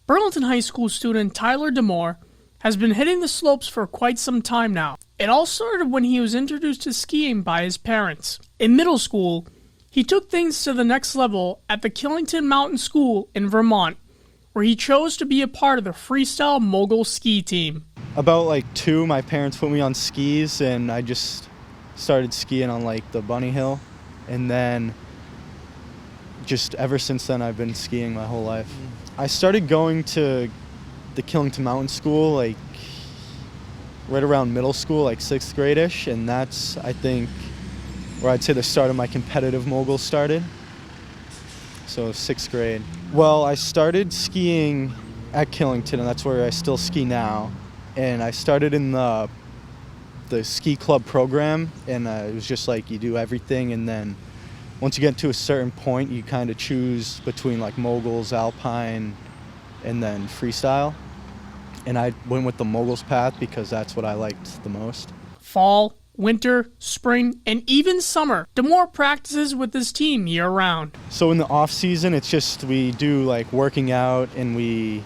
Burlington High School student Tyler DaMore has been hitting the slopes for quite some time now. It all started when he was introduced to skiing by his parents. In middle school, he took things to the next level at the Killington Mountain School in Vermont, where he chose to be a part of the Freestyle Mogul ski team. About 2, my parents put me on skis and I just started skiing on the Bunny Hill. And then just ever since then I've been skiing my whole life. I started going to the Killington Mountain School right around middle school, 6th grade-ish, and that's, I think, where I'd say the start of my competitive mogul started. So 6th grade. Well, I started skiing at Killington, and that's where I still ski now. And I started in the ski club program, and it was just you do everything, and then once you get to a certain point, you kind of choose between moguls, alpine, and then freestyle. And I went with the moguls path because that's what I liked the most. Fall, winter, spring, and even summer, DaMore practices with his team year-round. So in the off-season, it's just we do working out, and we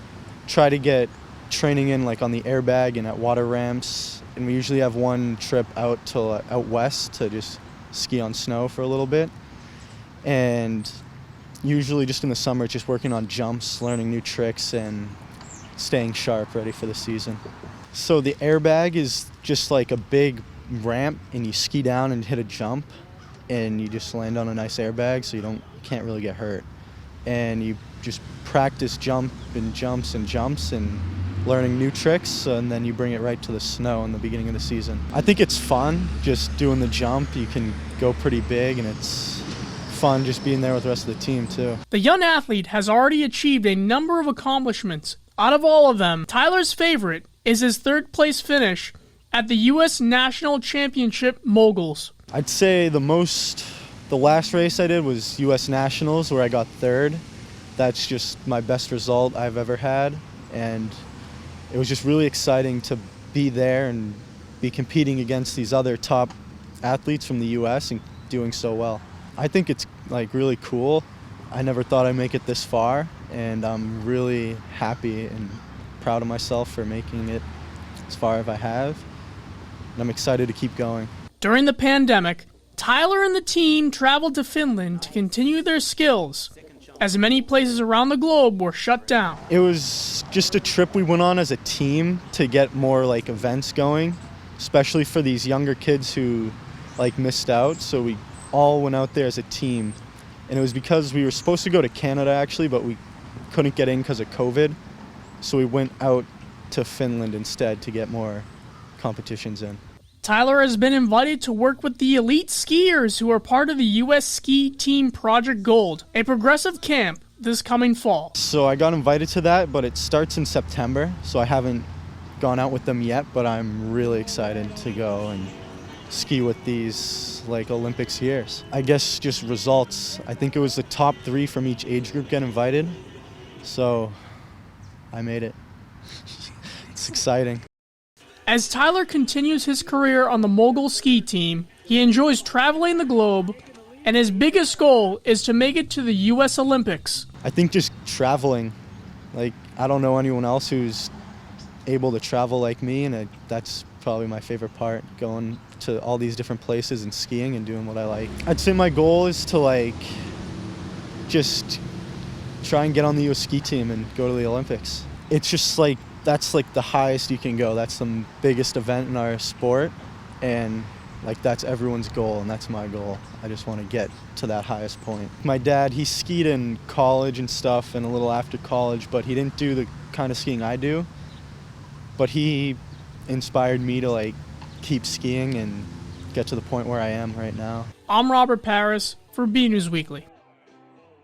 try to get training in on the airbag and at water ramps. And we usually have one trip out west to just ski on snow for a little bit. And usually just in the summer, just working on jumps, learning new tricks, and staying sharp, ready for the season. So the airbag is just a big ramp, and you ski down and hit a jump, and you just land on a nice airbag, so you can't really get hurt. And you just practice jumps and learning new tricks, and then you bring it right to the snow in the beginning of the season. I think it's fun just doing the jump. You can go pretty big, and it's fun just being there with the rest of the team too. The young athlete has already achieved a number of accomplishments. Out of all of them, Tyler's favorite is his 3rd place finish at the U.S. National Championship Moguls. I'd say the last race I did was U.S. Nationals, where I got 3rd. That's just my best result I've ever had, and it was just really exciting to be there and be competing against these other top athletes from the U.S. and doing so well. I think it's really cool. I never thought I'd make it this far, and I'm really happy and proud of myself for making it as far as I have, and I'm excited to keep going. During the pandemic, Tyler and the team traveled to Finland to continue their skills, as many places around the globe were shut down. It was just a trip we went on as a team to get more events going, especially for these younger kids who missed out. So we all went out there as a team, and it was because we were supposed to go to Canada actually, but we couldn't get in because of COVID. So we went out to Finland instead to get more competitions in. Tyler has been invited to work with the elite skiers who are part of the U.S. Ski Team Project Gold, a progressive camp this coming fall. So I got invited to that, but it starts in September, so I haven't gone out with them yet, but I'm really excited to go and ski with these Olympic skiers. I guess just results. I think it was the top 3 from each age group get invited, so I made it. It's exciting. As Tyler continues his career on the Mogul ski team, he enjoys traveling the globe, and his biggest goal is to make it to the U.S. Olympics. I think just traveling. I don't know anyone else who's able to travel like me, and that's probably my favorite part, going to all these different places and skiing and doing what I like. I'd say my goal is to just try and get on the U.S. ski team and go to the Olympics. It's just that's the highest you can go. That's the biggest event in our sport, and that's everyone's goal, and that's my goal. I just want to get to that highest point. My dad, he skied in college and stuff and a little after college, but he didn't do the kind of skiing I do. But he inspired me to keep skiing and get to the point where I am right now. I'm Robert Paris for BNEWS Weekly.